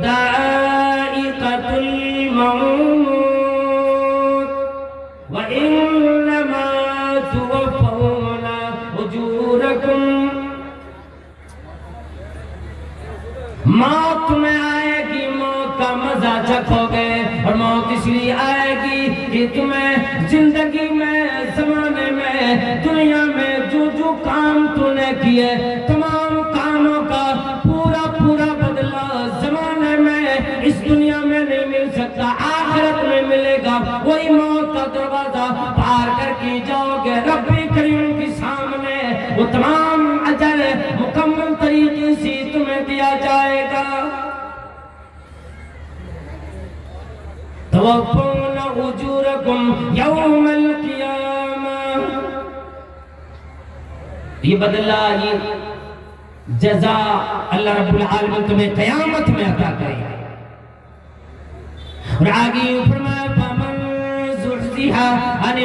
ذائقة الموت وإنما توفون أجوركم. موت تمہیں آئے گی، موت کا مزہ چکھو گے، اور موت اس لیے آئے گی کہ تمہیں زندگی میں، زمانے میں، دنیا میں جو جو کام تو نے کیے، تمام کاموں کا پورا پورا بدلہ زمانے میں اس دنیا میں نہیں مل سکتا، آخرت میں ملے گا. وہی موت کا دروازہ پار کر کے جاؤ گے رب کریم کے سامنے، وہ تمام اجر مکمل طریقے سے تمہیں دیا جائے گا. توفون اجورکم یوم القیامہ. یہ بدلہ، یہ جزا اللہ رب العالمین تمہیں قیامت میں عطا کرے گا. اور آگے فرمایا فمن زحزح عن